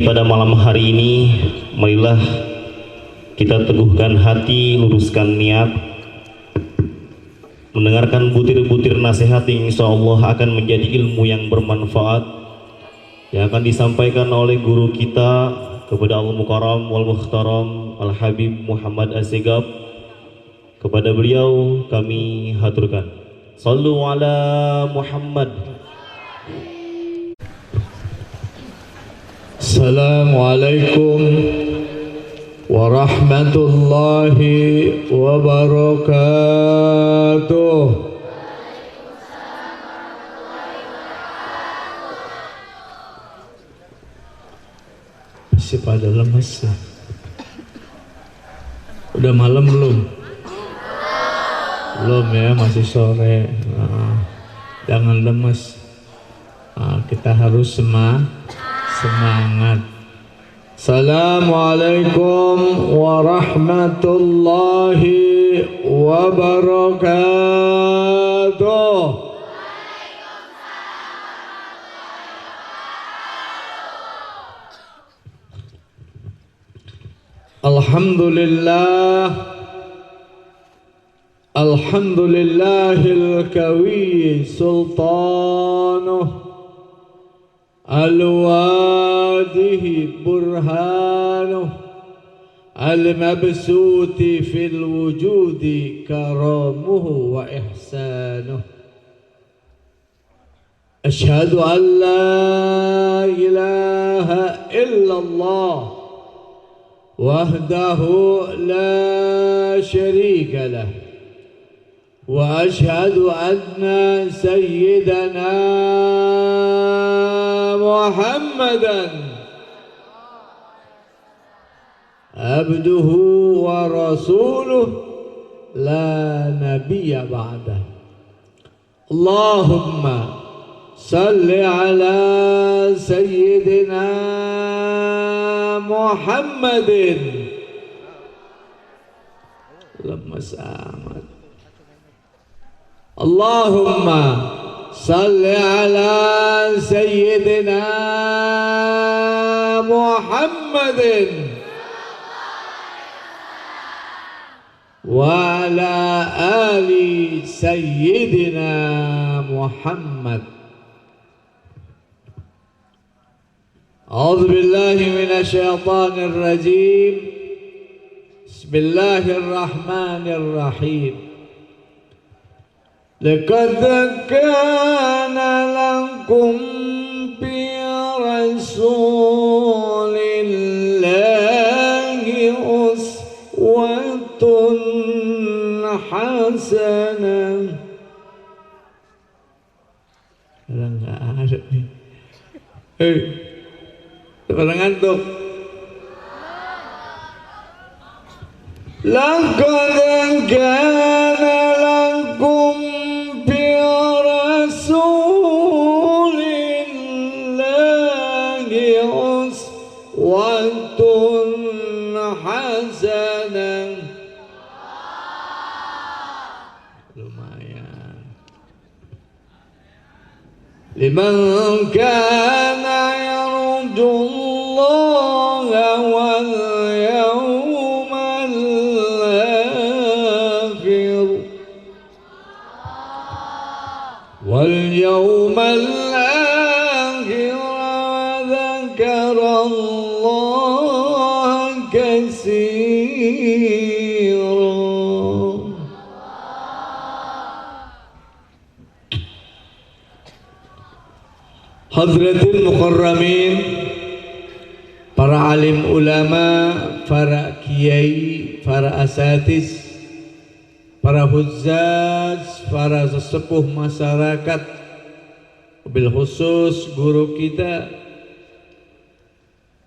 Pada malam hari ini, marilah kita teguhkan hati, luruskan niat, mendengarkan butir-butir nasihat yang insya Allah akan menjadi ilmu yang bermanfaat yang akan disampaikan oleh guru kita kepada Al-Mukarram wal Mukhtaram Al-Habib Muhammad Assegaf. Kepada beliau kami haturkan Sallu ala Muhammad. Assalamualaikum warahmatullahi wabarakatuh. Masih pada lemes ya? Udah malam belum? Belum ya, masih sore. Jangan lemes. Kita harus semangat. Assalamualaikum warahmatullahi wabarakatuh. Alhamdulillahil kawi sultanuh al-wadihi burhanuh al-mabsuti fil wujudi karamuhu wa ihsanuh. Ashhadu an la ilaha illallah wahdahu la sharika lah wa ashhadu anna sayyidana Muhammadan abduhu wa rasuluh la nabiyya ba'dah. Allahumma salli ala sayyidina Muhammadin. Lemas amat. Allahumma salli ala sayyidina Muhammadin wa ala ali sayyidina Muhammad. A'udzu billahi minasy syaithanir rajim. Bismillahirrahmanirrahim. Laqad kana lakum fi rasulillahi uswatun hasanah. Enggak ada nih. Pada ngantuk. Laqad kana lakum fi rasulillahi uswatun hasanah. Lumayan. Liman kana yarjullaha wal yawmal akhir wal yawmal akhir wa dzakarallaha katsiran. Hadratil mukarramin, para alim ulama, para kiai, para asatiz, para huzzaz, para sesepuh masyarakat, bil khusus guru kita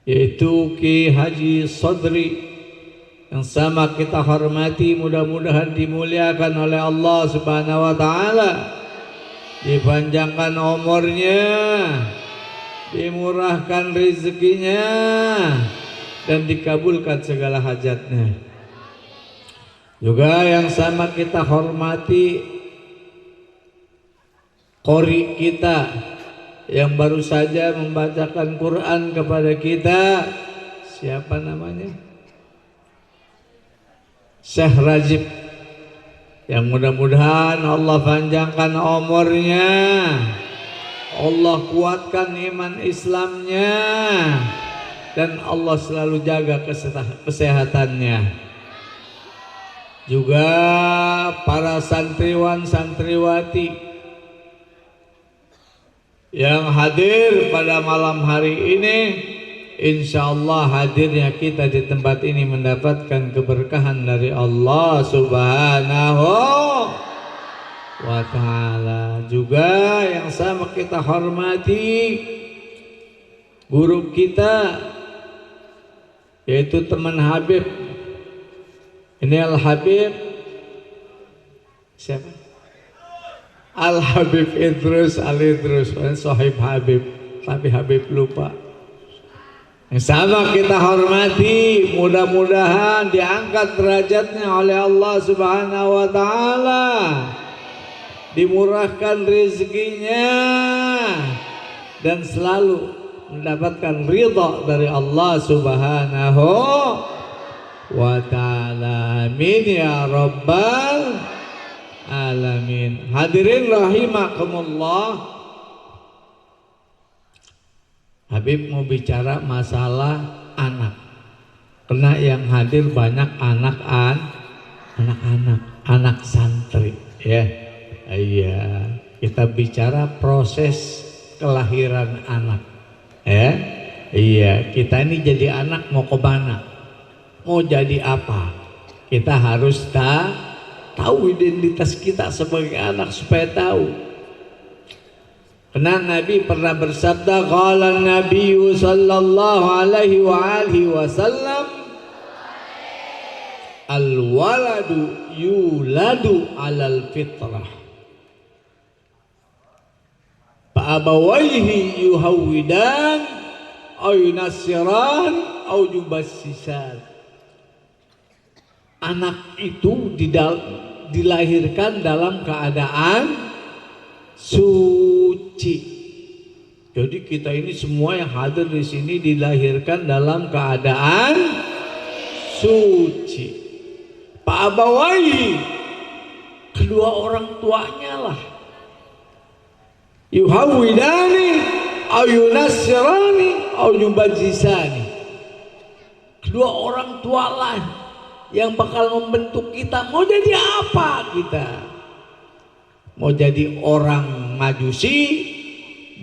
yaitu Ki Haji Sadri yang sama kita hormati, mudah-mudahan dimuliakan oleh Allah Subhanahu wa taala, dipanjangkan umurnya, dimurahkan rezekinya, dan dikabulkan segala hajatnya. Juga yang sama kita hormati qori kita, yang baru saja membacakan Quran kepada kita. Siapa namanya? Syekh Rajib. Yang mudah-mudahan Allah panjangkan umurnya, Allah kuatkan iman Islamnya, dan Allah selalu jaga kesehatannya. Juga para santriwan santriwati yang hadir pada malam hari ini, insya Allah hadirnya kita di tempat ini mendapatkan keberkahan dari Allah Subhanahu wa ta'ala. Juga yang sama kita hormati guru kita, yaitu teman Habib. Ini Al-Habib siapa? Al-Habib Idrus Al-Idrus, sahib Habib, tapi Habib lupa. Yang sama kita hormati, mudah-mudahan diangkat derajatnya oleh Allah Subhanahu wa ta'ala, dimurahkan rezekinya, dan selalu mendapatkan ridha dari Allah Subhanahu wa ta'ala. Amin ya rabbal alamin. Hadirin rahimakumullah, Habib mau bicara masalah anak, karena yang hadir banyak anak santri, ya. Iya, kita bicara proses kelahiran anak, ya. Iya, kita ini jadi anak mau ke mana, mau jadi apa, kita harus tahu identitas kita sebagai anak supaya tahu. Karena Nabi pernah bersabda, qala Nabi sallallahu alaihi wa alihi wasallam, al waladu yuladu alal fitrah, fa abawaihi yuhawwidan aw yunassiran aw yubassisan. Anak itu dilahirkan dalam keadaan suci. Jadi kita ini semua yang hadir di sini dilahirkan dalam keadaan suci. Pak Abawai, kedua orang tuanya lah, yuhawwidani au yunassirani au yubajisani. Kedua orang tua lah yang bakal membentuk kita mau jadi apa kita. Mau jadi orang Majusi,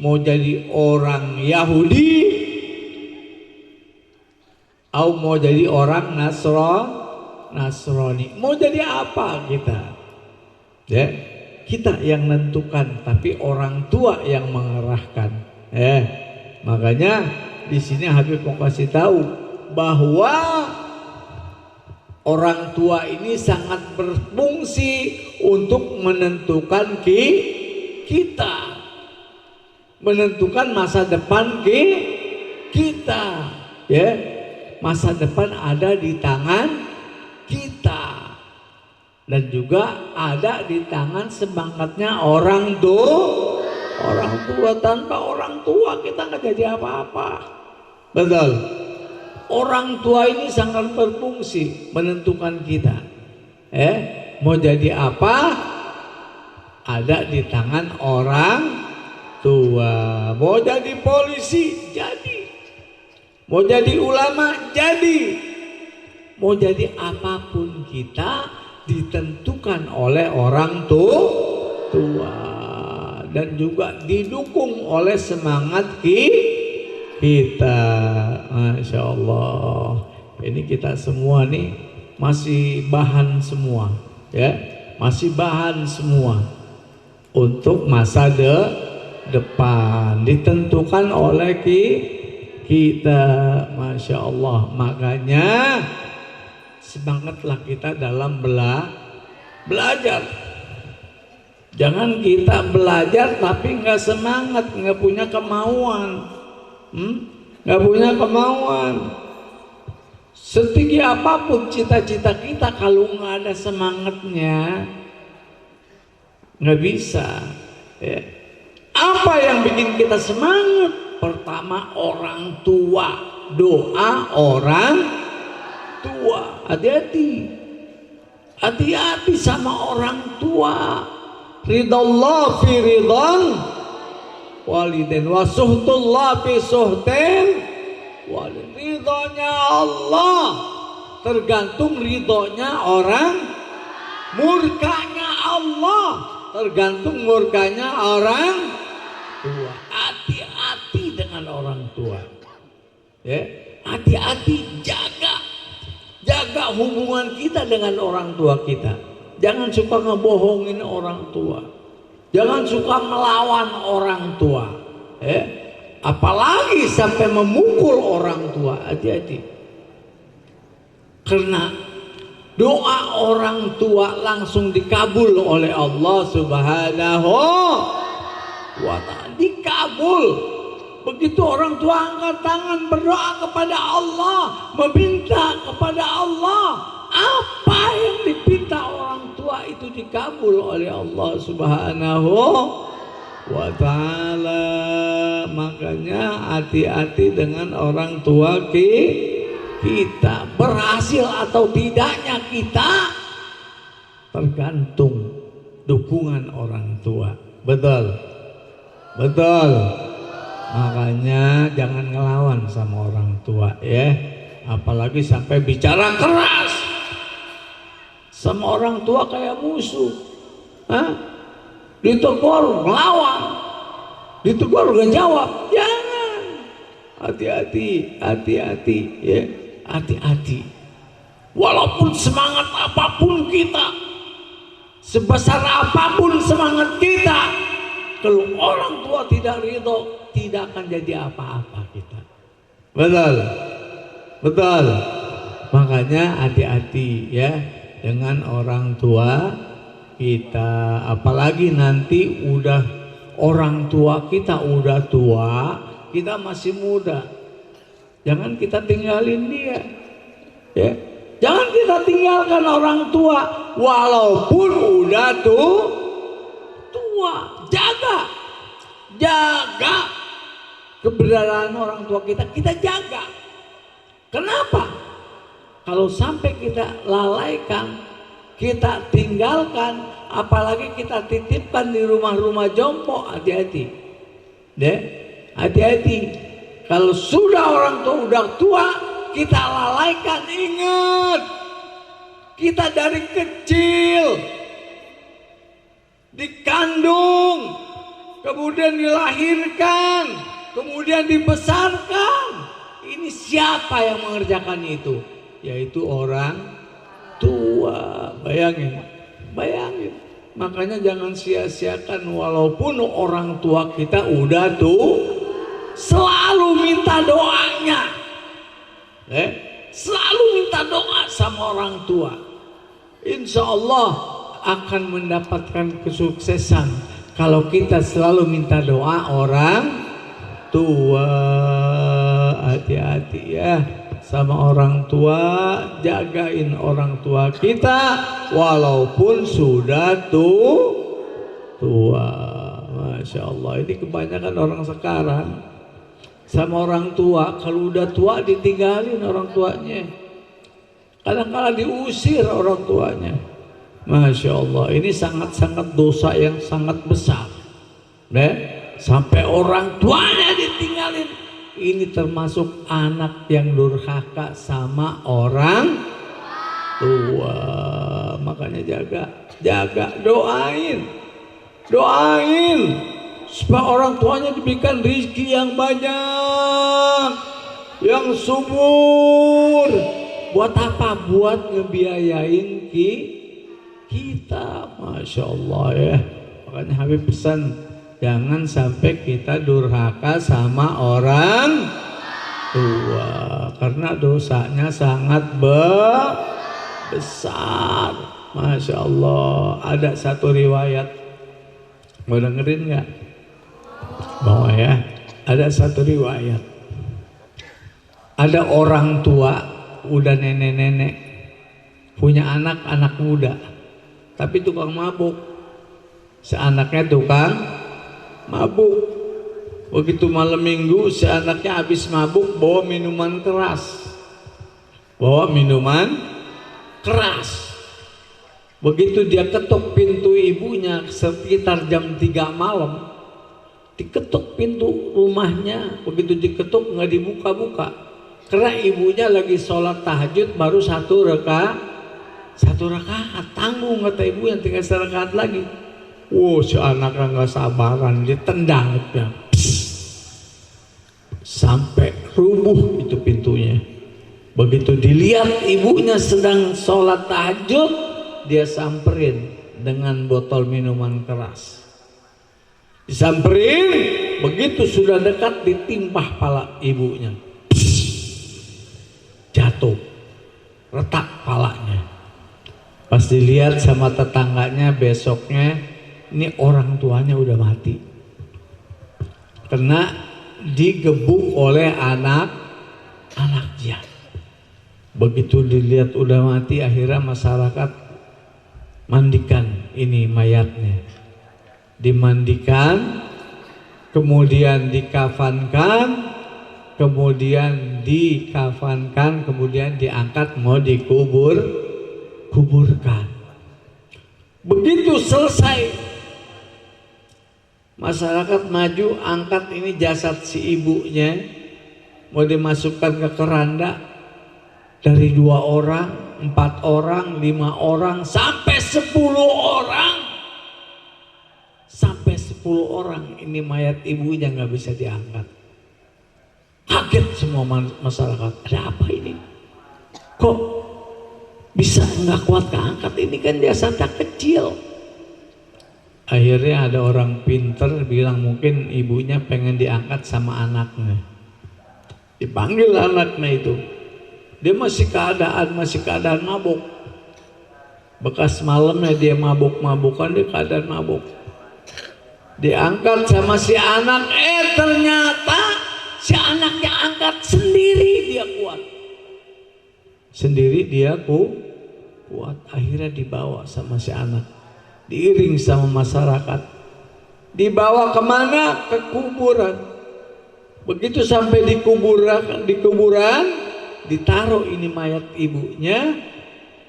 mau jadi orang Yahudi, atau mau jadi orang Nasrani, mau jadi apa kita? Ya, kita yang menentukan, tapi orang tua yang mengarahkan. Makanya di sini Habib mau kasih tahu bahwa orang tua ini sangat berfungsi untuk menentukan kita, menentukan masa depan kita, ya. Masa depan ada di tangan kita, dan juga ada di tangan semangatnya orang tua. Tanpa orang tua kita nggak jadi apa-apa, betul. Orang tua ini sangat berfungsi menentukan kita. Mau jadi apa? Ada di tangan orang tua. Mau jadi polisi, jadi. Mau jadi ulama, jadi. Mau jadi apapun kita ditentukan oleh orang tua, dan juga didukung oleh semangat kita. Masya Allah, ini kita semua nih masih bahan semua, ya, masih bahan semua untuk masa depan ditentukan oleh kita. Masya Allah, makanya semangatlah kita dalam belajar. Jangan kita belajar tapi nggak semangat, nggak punya kemauan. Nggak punya kemauan. Setinggi apapun cita-cita kita, kalau nggak ada semangatnya nggak bisa, ya. Apa yang bikin kita semangat? Pertama, orang tua. Doa orang tua. Hati-hati. Hati-hati sama orang tua. Ridallah fi ridhan walidin wa suhtullah fi suhtin walidin. Ridhonya Allah tergantung ridhonya orang, murkanya Allah tergantung murkanya orang tua. Hati-hati dengan orang tua, ya. Hati-hati, jaga hubungan kita dengan orang tua kita. Jangan suka ngebohongin orang tua, jangan suka melawan orang tua, ya. Apalagi sampai memukul orang tua. Hati-hati, karena doa orang tua langsung dikabul oleh Allah Subhanahu wa ta'ala. Dikabul. Begitu orang tua angkat tangan berdoa kepada Allah, meminta kepada Allah, apa yang dipinta orang tua itu dikabul oleh Allah Subhanahu wa ta'ala. Makanya hati-hati dengan orang tua kita. Berhasil atau tidaknya kita tergantung dukungan orang tua. Betul, betul. Makanya jangan ngelawan sama orang tua, ya. Apalagi sampai bicara keras sama orang tua kayak musuh. Ditegur melawan, ditegur gak jawab. Jangan. Hati-hati, hati-hati, ya. Hati-hati. Walaupun semangat apapun kita, sebesar apapun semangat kita, kalau orang tua tidak ridho, tidak akan jadi apa-apa kita. Betul, betul. Makanya hati-hati, ya, dengan orang tua kita. Apalagi nanti udah orang tua kita udah tua, kita masih muda. Jangan kita tinggalin dia, ya. Jangan kita tinggalkan orang tua walaupun udah tua. Jaga keberadaan orang tua kita jaga. Kenapa? Kalau sampai kita lalaikan, kita tinggalkan, apalagi kita titipkan di rumah-rumah jompo, hati-hati, deh, hati-hati. Kalau sudah orang tua udah tua, kita lalaikan. Ingat, kita dari kecil dikandung, kemudian dilahirkan, kemudian dibesarkan. Ini siapa yang mengerjakan itu? Yaitu orang tua. Bayangin. Makanya jangan sia-siakan walaupun orang tua kita udah selalu minta doanya. Selalu minta doa sama orang tua. Insya Allah akan mendapatkan kesuksesan kalau kita selalu minta doa orang tua. Hati-hati, ya, sama orang tua. Jagain orang tua kita walaupun sudah tua. Masya Allah, ini kebanyakan orang sekarang sama orang tua, kalau udah tua ditinggalin orang tuanya, kadang-kadang diusir orang tuanya. Masya Allah, ini sangat-sangat dosa yang sangat besar, sampai orang tuanya ditinggalin. Ini termasuk anak yang durhaka sama orang tua. Makanya jaga, doain supaya orang tuanya diberikan rezeki yang banyak, yang subur. Buat apa? Buat ngebiayain kita. Masya Allah, ya. Makanya Habib pesan, jangan sampai kita durhaka sama orang tua, karena dosanya sangat besar. Masya Allah. Ada satu riwayat, mau dengerin nggak? Bawa, ya. Ada satu riwayat, ada orang tua udah nenek-nenek, punya anak muda, tapi tukang mabuk. Seanaknya tukang mabuk. Begitu malam minggu si anaknya habis mabuk bawa minuman keras. Begitu dia ketuk pintu ibunya sekitar jam 3 malam, diketuk pintu rumahnya. Begitu diketuk nggak dibuka-buka, karena ibunya lagi sholat tahajud baru satu rakaat. Tanggung kata ibu, yang tinggal serakaat lagi. Si anaknya nggak sabaran, dia tendang sampai rubuh itu pintunya. Begitu dilihat ibunya sedang sholat tahajud, dia samperin dengan botol minuman keras. Disamperin, begitu sudah dekat ditimpah pala ibunya. Jatuh, retak palanya. Pas dilihat sama tetangganya besoknya, ini orang tuanya udah mati. Kena digebuk oleh anaknya. Begitu dilihat udah mati, akhirnya masyarakat mandikan ini mayatnya. Dimandikan, kemudian dikafankan, kemudian diangkat mau dikuburkan. Begitu selesai, masyarakat maju angkat ini jasad si ibunya, mau dimasukkan ke keranda. Dari 2 orang, 4 orang, 5 orang, sampai 10 orang. Sampai 10 orang ini mayat ibunya nggak bisa diangkat. Kaget semua masyarakat. Ada apa ini? Kok bisa nggak kuat keangkat? Ini kan jasadnya kecil. Akhirnya ada orang pinter bilang mungkin ibunya pengen diangkat sama anaknya. Dipanggil anaknya itu. Dia masih keadaan mabuk. Bekas malamnya dia mabuk-mabukan, dia keadaan mabuk. Diangkat sama si anak, ternyata si anaknya angkat sendiri, dia kuat. Kuat. Akhirnya dibawa sama si anak, diiring sama masyarakat. Dibawa kemana? Ke kuburan. Begitu sampai di kuburan, ditaruh ini mayat ibunya,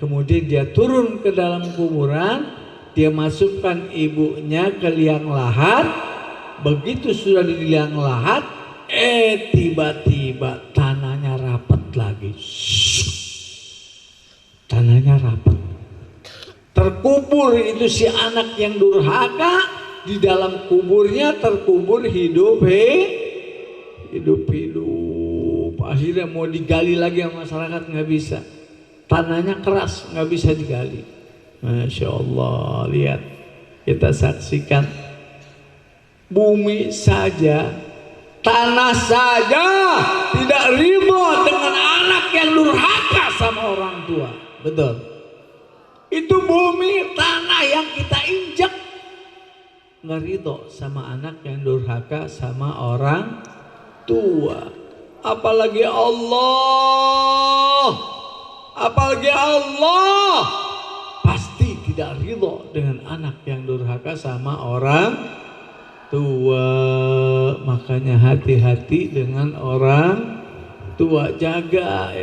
kemudian dia turun ke dalam kuburan, dia masukkan ibunya ke liang lahat. Begitu sudah di liang lahat, tiba-tiba tanahnya rapat lagi. Tanahnya rapat. Terkubur itu si anak yang durhaka, di dalam kuburnya terkubur hidup. Akhirnya mau digali lagi sama masyarakat, nggak bisa. Tanahnya keras, nggak bisa digali. Masya Allah, lihat, kita saksikan bumi saja, tanah saja tidak ridho dengan anak yang durhaka sama orang tua. Betul. Itu bumi, tanah yang kita injak nggak ridho sama anak yang durhaka sama orang tua. Apalagi Allah pasti tidak ridho dengan anak yang durhaka sama orang tua. Makanya hati-hati dengan orang tua. Jaga,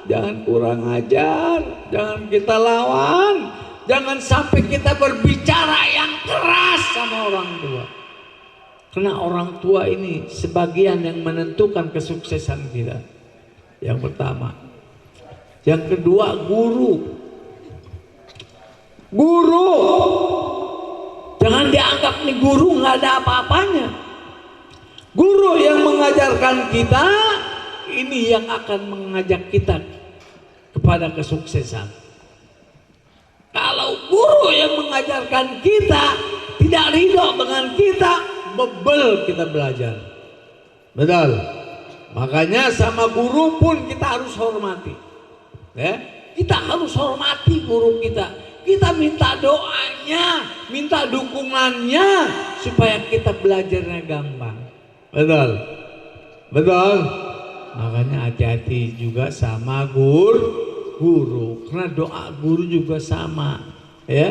jangan kurang ajar, jangan kita lawan, jangan sampai kita berbicara yang keras sama orang tua. Karena orang tua ini sebagian yang menentukan kesuksesan kita. Yang pertama. Yang kedua, guru. Jangan dianggap nih guru nggak ada apa-apanya. Guru yang mengajarkan kita, ini yang akan mengajak kita kepada kesuksesan. Kalau guru yang mengajarkan kita tidak ridho dengan kita, bebel kita belajar. Betul. Makanya sama guru pun kita harus hormati. Ya, kita harus hormati guru kita. Kita minta doanya, minta dukungannya supaya kita belajarnya gampang. Betul. Makanya hati-hati juga sama guru. Karena doa guru juga sama. Ya.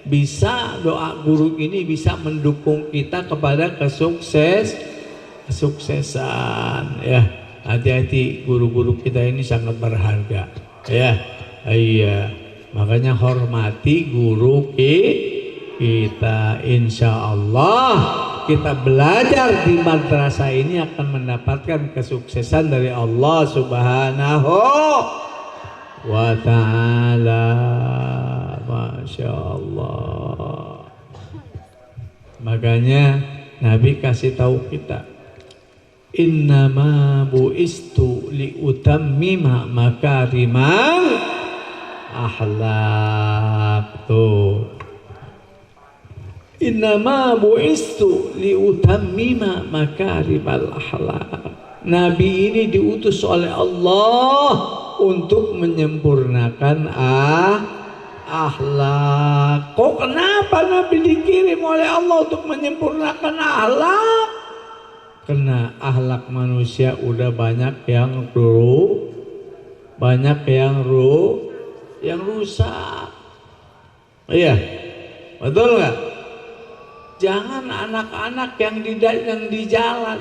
bisa doa guru ini bisa mendukung kita kepada kesuksesan ya. Hati-hati, guru-guru kita ini sangat berharga ya. Iya, makanya hormati guru kita. Insya Allah kita belajar di madrasah ini akan mendapatkan kesuksesan dari Allah Subhanahu wa ta'ala. Masya Allah. Makanya Nabi kasih tahu kita, innama bu'istu liutammima makarimal akhlaq. Tuh, innama bu'istu liutammima makarimal akhlaq. Nabi ini diutus oleh Allah untuk menyempurnakan akhlak. Kok kenapa Nabi dikirim oleh Allah untuk menyempurnakan akhlak? Karena akhlak manusia udah banyak yang rusak. Iya, betul nggak? Jangan anak-anak yang di jalan,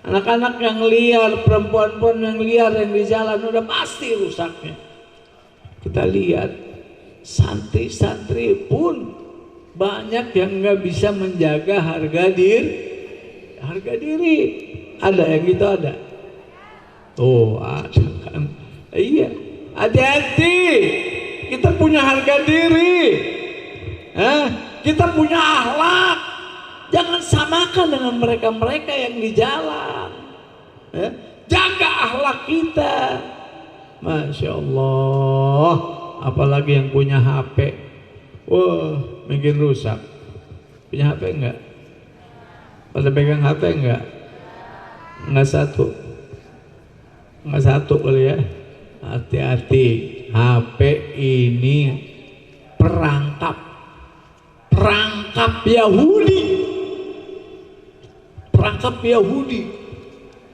anak-anak yang liar, perempuan-perempuan yang liar yang di jalan udah pasti rusaknya. Kita lihat santri-santri pun banyak yang nggak bisa menjaga harga diri. Ada yang gitu, ada. Oh, ada kan? Iya, hati-hati. Kita punya harga diri, kita punya akhlak. Jangan samakan dengan mereka-mereka yang di jalan. Jaga akhlak kita. Masya Allah. Apalagi yang punya HP, wah, bikin rusak. Punya HP enggak? Pada pegang HP enggak? Enggak satu kali ya. Hati-hati, HP ini perangkap Yahudi.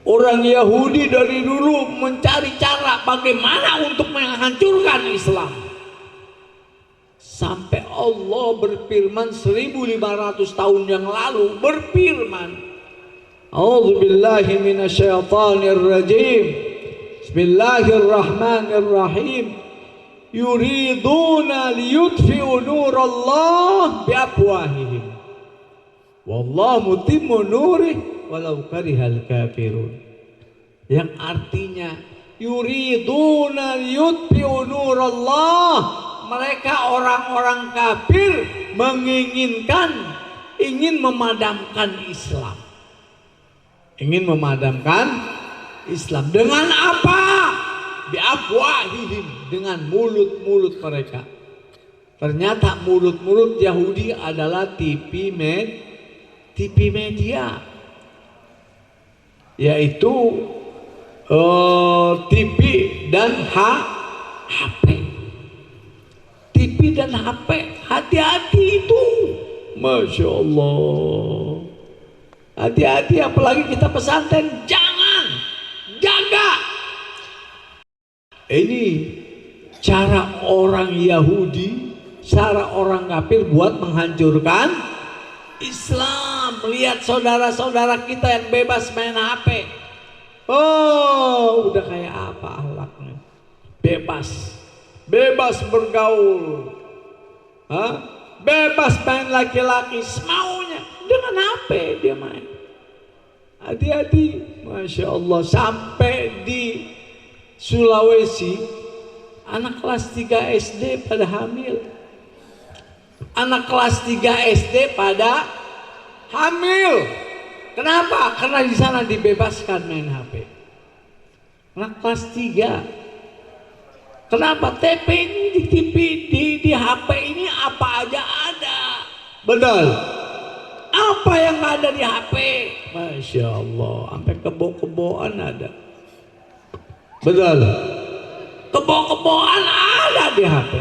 Orang Yahudi dari dulu mencari cara bagaimana untuk menghancurkan Islam. Sampai Allah berfirman 1500 tahun yang lalu, berfirman, A'udzubillahi minasyaitonir rajim. Bismillahirrahmanirrahim. Yuriduna liyutfi'u nurallah biafwahihim. Wallahu mutimmu nurih walau karihal kafirun. Yang artinya yuriduna liyutfi'u nurallah, mereka orang-orang kafir ingin memadamkan Islam. Ingin memadamkan Islam dengan apa? Biafwahihim, dengan mulut-mulut mereka. Ternyata mulut-mulut Yahudi adalah TV media, yaitu TV dan HP. TV dan HP, hati-hati itu. Masya Allah. Hati-hati, apalagi kita pesantren, jangan, jaga. Ini cara orang Yahudi, cara orang kafir buat menghancurkan Islam. Lihat saudara-saudara kita yang bebas main HP. Oh, udah kayak apa akhlaknya? Bebas bergaul, bebas main laki-laki semaunya, dengan HP dia main. Hati-hati, Masya Allah. Sampai di Sulawesi, anak kelas 3 SD pada hamil. Anak kelas 3 SD pada hamil. Kenapa? Karena di sana dibebaskan main HP. Anak kelas 3. Kenapa? TP ini di TV, di HP ini apa aja ada. Betul. Apa yang ada di HP? Masya Allah, sampai kebo-keboan ada. Betul. Kebo-keboan ada di HP.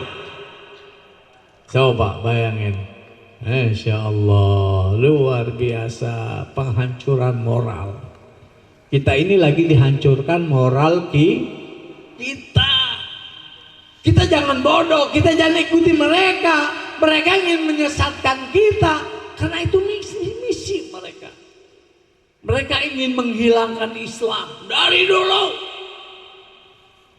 Coba bayangin. Masya Allah, luar biasa penghancuran moral. Kita ini lagi dihancurkan moral kita. Kita jangan bodoh, kita jangan ikuti mereka. mereka ingin menyesatkan kita, karena itu misi mereka. Mereka ingin menghilangkan Islam dari dulu,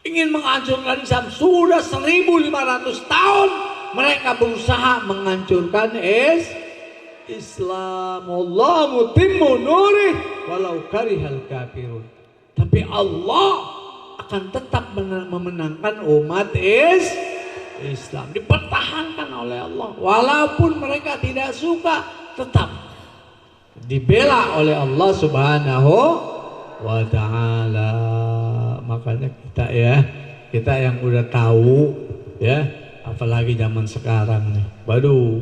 ingin menghancurkan Islam. Sudah 1500 tahun mereka berusaha menghancurkan Islam. Allah mutimmu nurih walau karihal kafirun. Tapi Allah akan tetap memenangkan umat Islam, dipertahankan oleh Allah. Walaupun mereka tidak suka, tetap dibela oleh Allah Subhanahu wa ta'ala. Makanya kita yang udah tahu ya, apalagi zaman sekarang nih, waduh,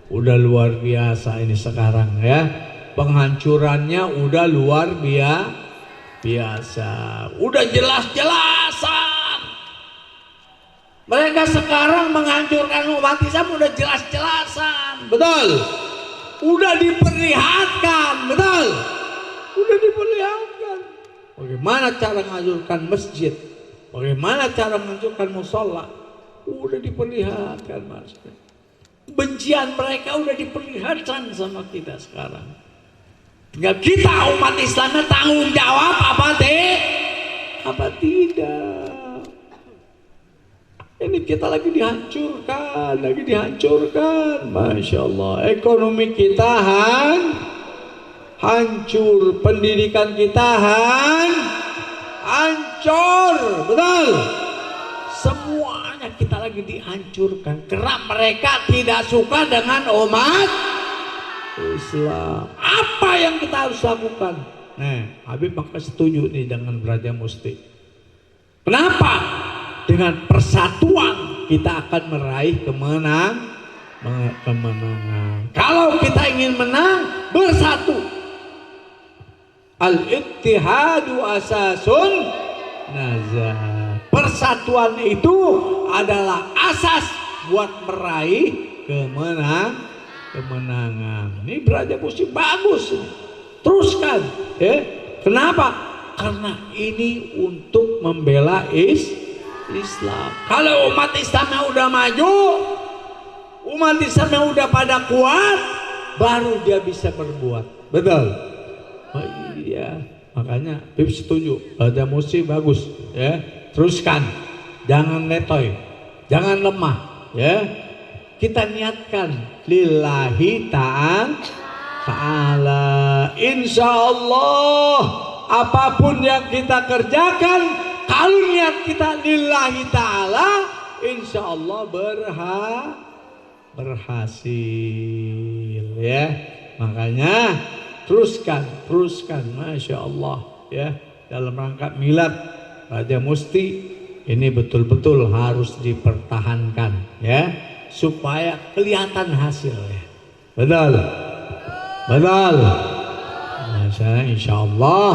udah luar biasa ini sekarang ya. Penghancurannya udah luar biasa. Udah jelas-jelasan. Mereka sekarang menghancurkan umat Islam udah jelas-jelasan. Betul. Udah diperlihatkan. Betul. Udah diperlihatkan. Bagaimana cara menghancurkan masjid? Bagaimana cara menghancurkan musola? Udah diperlihatkan, Mas. Bencian mereka udah diperlihatkan sama kita sekarang. Tinggal kita umat Islamnya tanggung jawab apa tidak. Ini kita lagi dihancurkan, Masya Allah. Ekonomi kita hancur, pendidikan kita hancur, betul. Semuanya kita lagi dihancurkan karena mereka tidak suka dengan umat Islam. Apa yang kita harus lakukan? Habib maka setuju nih dengan Braja Musti. Kenapa? Dengan persatuan kita akan meraih kemenangan. Kalau kita ingin menang, bersatu. Al-ittihadu asasun nazar. Persatuan itu adalah asas buat meraih kemenangan. Ini Braja Musti bagus. Teruskan. Kenapa? Karena ini untuk membela Islam. Kalau umat Islamnya udah maju, umat Islamnya udah pada kuat, baru dia bisa berbuat. Betul. Oh iya, makanya Bib setuju. Braja Musti bagus, ya. Teruskan, jangan letoy, jangan lemah, ya. Kita niatkan lillahi ta'ala. Insya Allah apapun yang kita kerjakan, kalau niat kita lillahi ta'ala, insya Allah berhasil, ya. Makanya teruskan, Masya Allah, ya. Dalam rangka milad Braja Musti ini betul-betul harus dipertahankan, ya, supaya kelihatan hasilnya. Betul. Insya Allah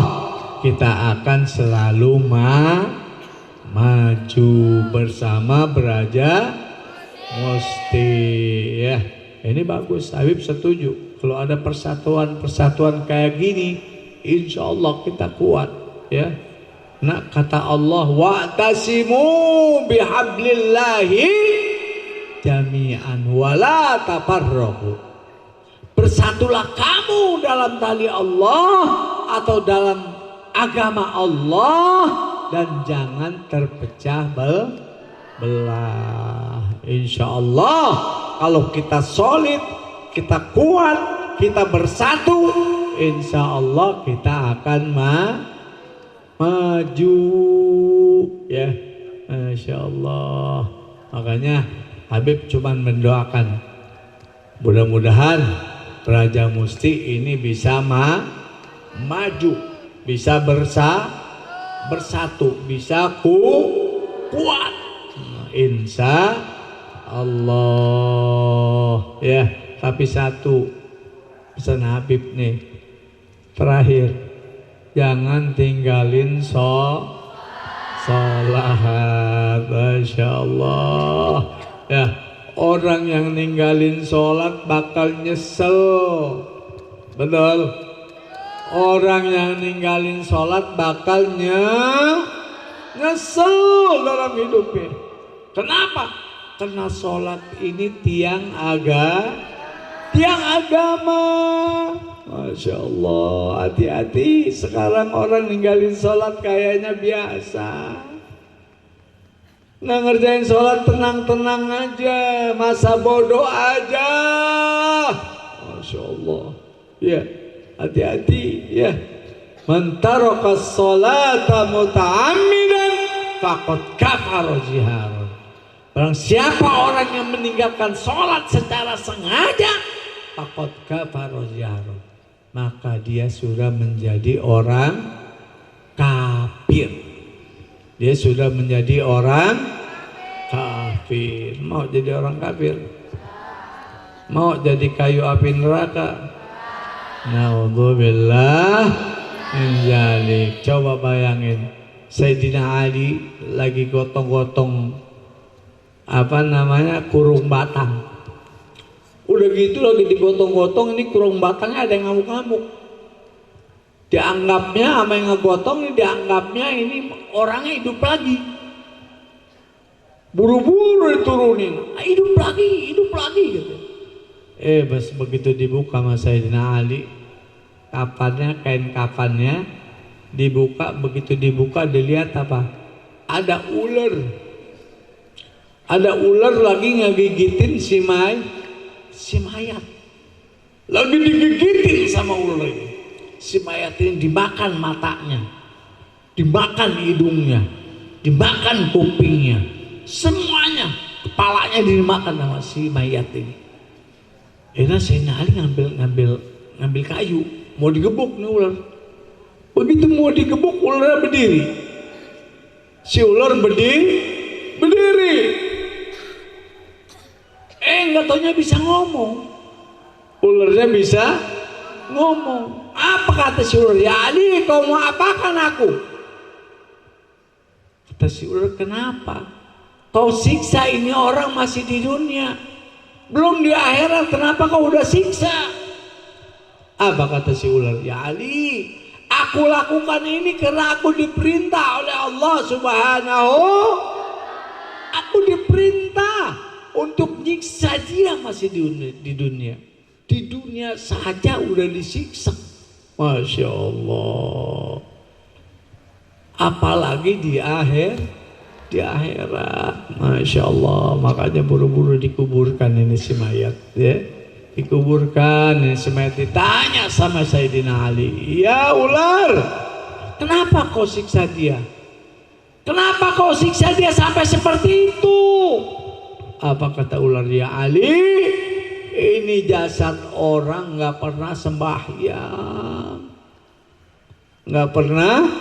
kita akan selalu maju bersama Braja Musti, ya. Ini bagus, Habib setuju. Kalau ada persatuan kayak gini, insya Allah kita kuat, ya. Nah, kata Allah, wa'tasimu bihablillahi jami'an wala tafarraqu. Bersatulah kamu dalam tali Allah atau dalam agama Allah dan jangan terpecah belah. Insya Allah kalau kita solid, kita kuat, kita bersatu, insya Allah kita akan maju, ya. Masya Allah. Makanya Habib cuma mendoakan mudah-mudahan Braja Musti ini bisa maju, bisa bersatu, bisa kuat, insya Allah, ya. Tapi satu pesan Habib nih terakhir, jangan tinggalin sholat. Masya Allah, ya. Orang yang ninggalin sholat bakal nyesel. Betul. Orang yang ninggalin sholat bakal nyesel dalam hidupnya. Kenapa? karena sholat ini tiang agama. Masya Allah, hati-hati sekarang orang ninggalin sholat kayaknya biasa. Nggak ngerjain sholat, tenang-tenang aja, masa bodoh aja. Masya Allah, ya hati-hati ya. Man taraka sholata muta'ammidan faqad kafara jiharan. Barang siapa orang yang meninggalkan sholat secara sengaja, faqad kafara jiharan, maka dia sudah menjadi orang kafir. Dia sudah menjadi orang kafir. Mau jadi orang kafir? Mau jadi kayu api neraka? Naudzubillah min dzalik. Coba bayangin, Sayyidina Ali lagi gotong-gotong kurung batang. Udah gitu lagi digotong-gotong, ini kurung batangnya ada yang ngamuk-ngamuk. Dianggapnya sama yang ngegotong ini, dianggapnya ini orangnya hidup lagi. Buru-buru diturunin, hidup lagi gitu. Bas begitu dibuka sama Sayyidina Ali, kain kafannya dibuka, begitu dibuka dilihat apa? Ada ular lagi ngegigitin si mayat. Lagi digigitin sama ular ini. Si mayat ini dimakan matanya, dimakan hidungnya, dimakan kupingnya, semuanya, kepalanya dimakan sama si mayat ini. Sayyidina Ali ngambil kayu, mau digebuk nih ular. Begitu mau digebuk, ular berdiri. Si ular berdiri. Nggak taunya bisa ngomong. Ularnya bisa ngomong. Apa kata si ular? Ya Ali, kau mau apakan aku? Kata si ular, kenapa? Kau siksa ini orang masih di dunia, belum di akhirat, kenapa kau udah siksa? Apa kata si ular? Ya Ali, aku lakukan ini karena aku diperintah oleh Allah Subhanahu. Aku diperintah untuk nyiksa dia masih di dunia. Di dunia saja udah disiksa. Masya Allah. Apalagi di akhirat. Masya Allah. Makanya buru-buru dikuburkan ini si mayat ya. Dikuburkan ini si mayat, ditanya sama Sayyidina Ali, ya ular, kenapa kau siksa dia? Kenapa kau siksa dia sampai seperti itu? Apa kata ular? Ya Ali, ini jasad orang nggak pernah sembahyang, nggak pernah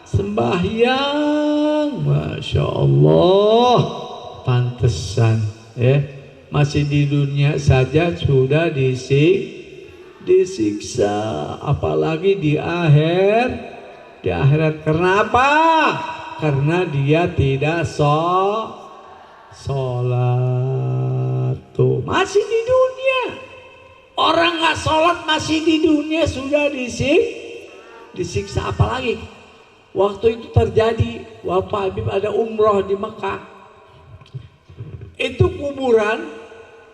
sembahyang. Masya Allah, pantesan ya, masih di dunia saja sudah disiksa, apalagi di akhirat. Kenapa? Karena dia tidak sholat. Tuh, masih di dunia. Orang nggak sholat masih di dunia sudah disiksa. Apalagi waktu itu terjadi, waktu Habib ada umroh di Mekah, itu kuburan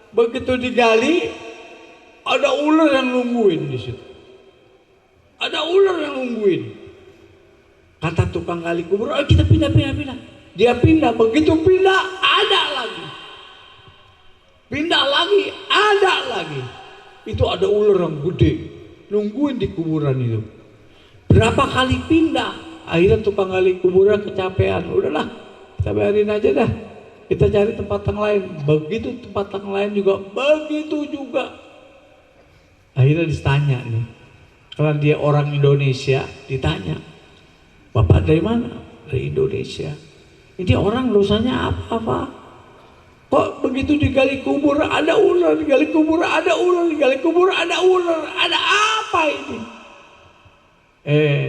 begitu digali ada ular yang nungguin di situ. Ada ular yang nungguin. Kata tukang gali kubur, oh, kita pindah. Dia pindah, begitu pindah ada lagi. Pindah lagi, ada lagi. Itu ada ular yang gede nungguin di kuburan itu. Berapa kali pindah, akhirnya tukang gali kuburan kecapean. Udahlah, kita biarin aja dah. Kita cari tempat yang lain. Begitu tempat yang lain juga, begitu juga. Akhirnya ditanya nih, karena dia orang Indonesia, ditanya, Bapak dari mana? Dari Indonesia. Ini orang dosanya apa? Kok begitu digali kubur ada ular, digali kubur ada ular, digali kubur ada ular, ada apa ini?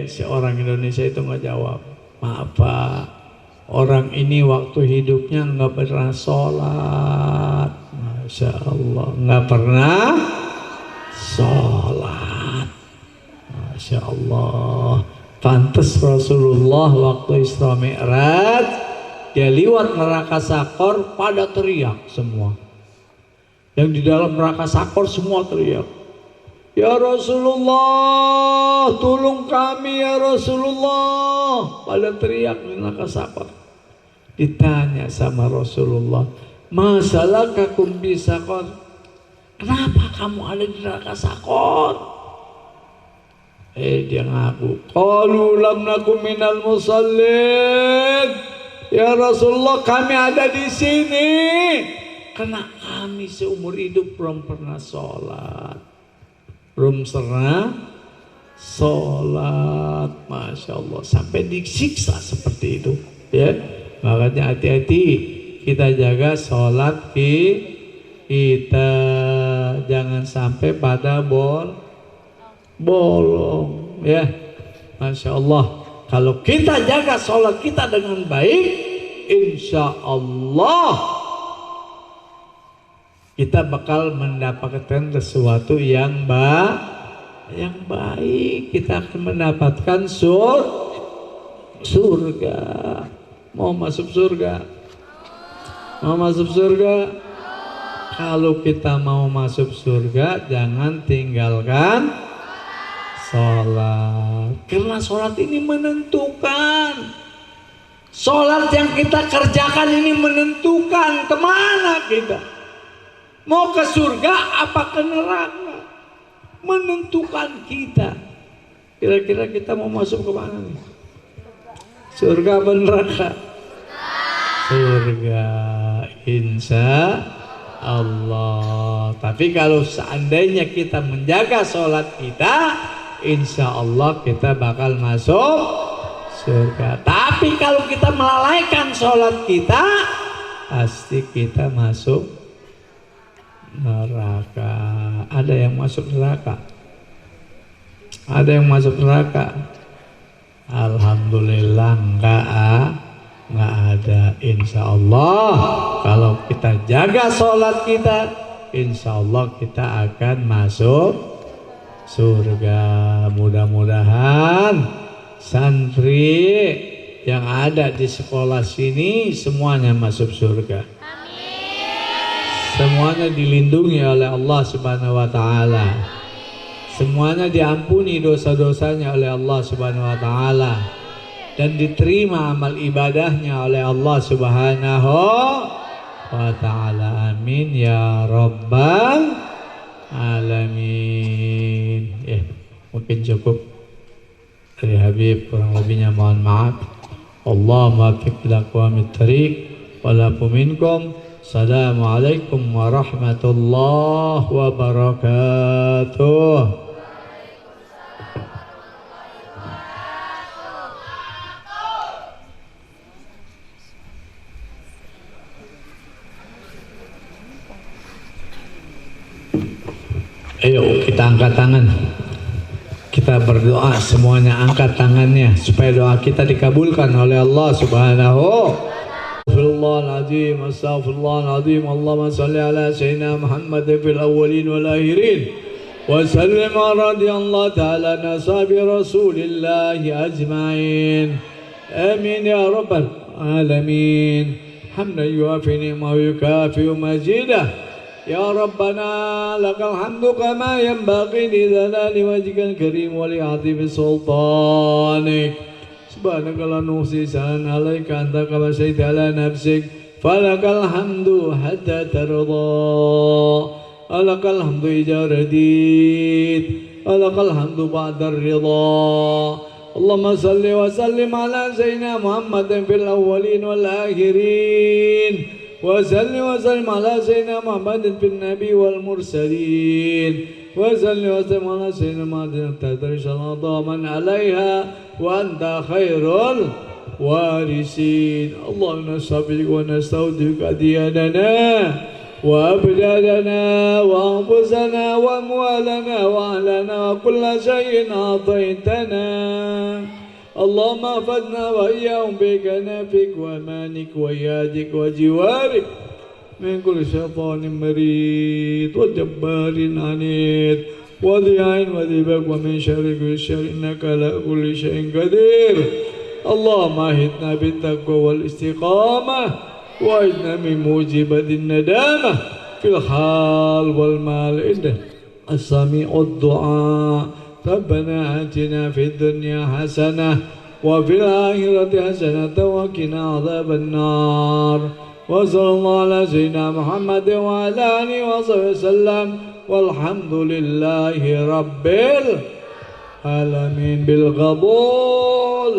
Si orang Indonesia itu nggak jawab. Maaf Pak, orang ini waktu hidupnya nggak pernah sholat. Masya Allah, nggak pernah sholat. Masya Allah. Pantes Rasulullah waktu Isra Mi'raj dia liwat neraka sakor pada teriak semua. Yang di dalam neraka sakor semua teriak, ya Rasulullah, tolong kami ya Rasulullah. Pada teriak di neraka sakor. Ditanya sama Rasulullah, masalahkakum bi sakor? Kenapa kamu ada di neraka sakor? Dia ngaku, qalu lam nakum minal musallin. Ya Rasulullah, kami ada di sini karena kami seumur hidup belum pernah sholat. Belum pernah sholat, Masya Allah, sampai disiksa seperti itu, ya. Makanya hati-hati kita jaga sholat kita, jangan sampai pada bolong, ya. Masya Allah, kalau kita jaga sholat kita dengan baik, insya Allah kita bakal mendapatkan sesuatu yang baik. Kita akan mendapatkan surga. Mau masuk surga? Mau masuk surga? Kalau kita mau masuk surga, jangan tinggalkan sholat. Karena sholat ini menentukan. Sholat yang kita kerjakan ini menentukan kemana kita. Mau ke surga apa ke neraka? Menentukan kita. Kira-kira kita mau masuk ke mana nih? Surga apa neraka? Surga, insya Allah. Tapi kalau seandainya kita menjaga sholat kita, insya Allah kita bakal masuk surga. Tapi kalau kita melalaikan sholat kita, pasti kita masuk neraka. Ada yang masuk neraka? Ada yang masuk neraka? Alhamdulillah enggak ada. Insya Allah kalau kita jaga sholat kita, insya Allah kita akan masuk surga. Mudah-mudahan santri yang ada di sekolah sini semuanya masuk surga. Semuanya dilindungi oleh Allah Subhanahu wa taala. Semuanya diampuni dosa-dosanya oleh Allah Subhanahu wa taala dan diterima amal ibadahnya oleh Allah Subhanahu wa taala. Amin ya rabbal alamin. Mungkin cukup dari Habib, kurang lebihnya mohon maaf. Allahumma waffiq ila aqwamit thariq wa lafu minkum. Assalamualaikum warahmatullahi wabarakatuh. Ayo kita angkat tangan, kita berdoa, semuanya angkat tangannya supaya doa kita dikabulkan oleh Allah Subhanahu. Astaghfirullahaladzim, astaghfirullahaladzim. Allahumma salli ala sayyidina Muhammad fil awwalin wal akhirin wa sallim radhiyallahu ta'ala nasabi rasulillahi ajma'in. Amin ya rabbal alamin. Hamdan yuafi ni'mahu yukafi majidah. Ya Rabbana lakal hamdu kama yanbaghi li jalali wajhikal karim wa li 'azimi sultanik. Subhanaka la nuhsi sanan 'alaika anta kama sayyidta ala nafsik falakal hamdu hatta tarda. Alakal hamdu ijaradid, alakal hamdu ba'da ridha. Allahumma salli wa sallim ala sayyidina Muhammadin fil awwalin wal akhirin. وسلم وسلم على سيدنا محمد في النبي والمرسلين وسلم وسلم على سيدنا محمد تدرج الأعضاء من عليها وأنت خير الوارثين. اللهم نستغفرك ونستودعك دياننا وأبداننا وأنفسنا وأموالنا وأهلنا وكل شيء أعطيتنا. اللهم احفظنا وإياهم بكنفك وأمانك وإيادك وجوارك من كل شيطان مريض وجبار عنيد وذي عين وذي بك ومن شر كل شر إنك على كل شيء قدير. اللهم أهدنا بالتقوى والاستقامة وأجنا من موجبات الندامة في الحال والمال إنه السميع الدعاء ربنا آتنا في الدنيا حسنة وفي الآخرة حسنة وقنا عذاب النار وصلى الله على سيدنا محمد وعلى آله وصحبه وسلم والحمد لله رب العالمين بالقبول.